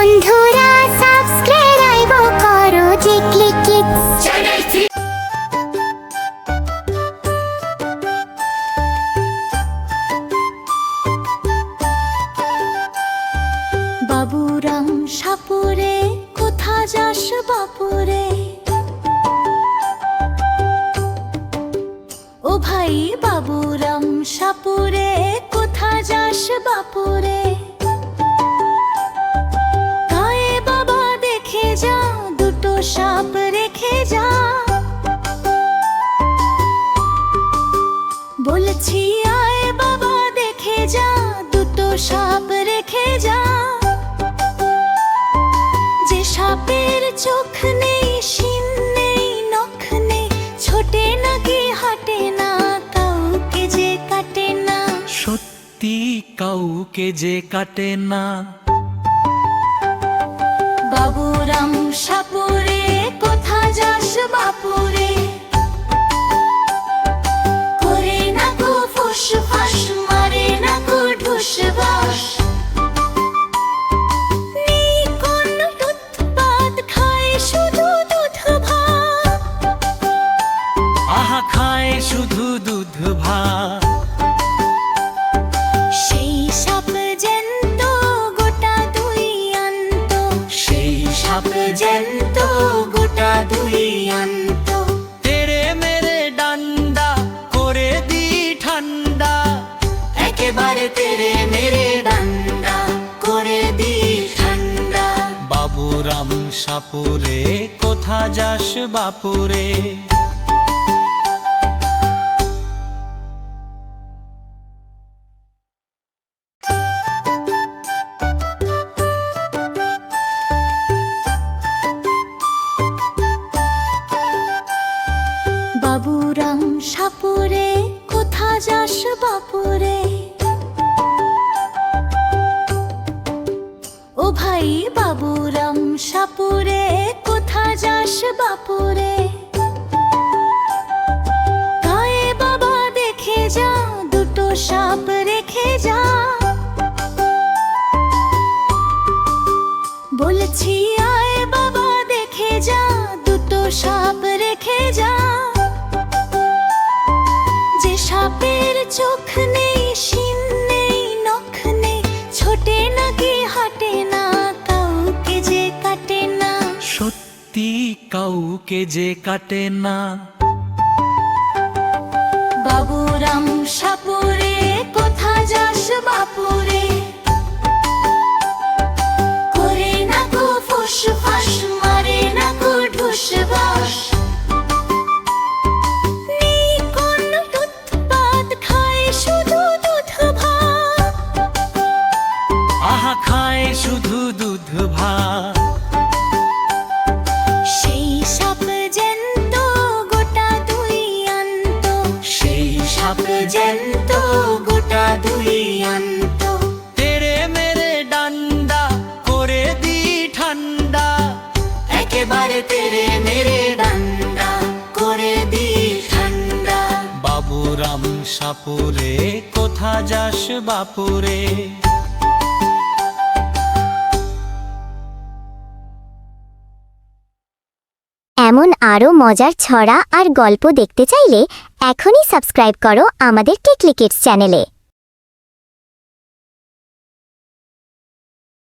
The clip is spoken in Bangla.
বন্ধুরা সাবস্ক্রাইব করো জিকলি কিডস। বাবুরাম সাপুরে কোথা যাস বাপুরে, ও ভাই বাবুরাম সাপুরে কোথা যাস বাপুরে। গায়ে বাবা দেখে যা, দুটো সাপ রেখে যা, বলছি আয় বাবা দেখে যা, দুটো সাপ রেখে যা। যে সাপের চোখ নেই, শিং নেই, নখ নেই, ছোটে নাকি হাঁটে না, কাউকে যে কাটে না। সত্যি কাউকে যে কাটে না। বাবুরাম সাপুরে কোথা যাস বাপুরে, করে না কো ফুস ফাস, মারে না কো ঢুস বাস। নেই কোন উৎপাত, খায় শুধু দুধ ভাত। আহা খায় শুধু দুধ ভাত। সেই সাপ জ্যান্ত গোটা দুই আন্ত, সেই সাপ জ্যান্ত গোটা দুই আন্ত। তেরে মেরে ডান্ডা করে দি ঠান্ডা, একেবারে তেরে মেরে ডান্ডা করে দি ঠান্ডা। বাবুরাম সাপুরে কোথা যাস বাপুরে। বাবুরাম সাপুরে কোথা যাস বাপুরে, ও ভাই বাবুরাম সাপুরে কোথা যাস বাপুরে। গায়ে বাবা দেখে যা, দুটো সাপ রেখে যা, বলছি আয় বাবা দেখে যা, দুটো সাপ রেখে যা। যে সাপের চোখ নেই, শিং নেই, নখ নেই, ছোটে নাকি হাঁটে না, কাউকে যে কাটে না। সত্যি কাউকে যে কাটে না। বাবুরাম সাপুরে কোথা যাস বাপুরে, করে না কো ফুস ফাস, মারে না কো ঢুস বাস। নেই কোন উৎপাত, খায় শুধু দুধ ভাত। আহা খায় শুধু দুধ ভাত। সেই সাপ জ্যান্ত গোটা দুই আন্ত, সেই সাপ জ্যান্ত গোটা দুই আন্ত। তেরে মেরে ডান্ডা করে দি ঠান্ডা, একেবারে তেরে মেরে ডান্ডা করে দি ঠান্ডা। বাবুরাম সাপুরে কোথা যাস বাপুরে। এমন আরও মজার ছড়া আর গল্প দেখতে চাইলে এখনই সাবস্ক্রাইব করো আমাদের টিকলি কিডস চ্যানেলে।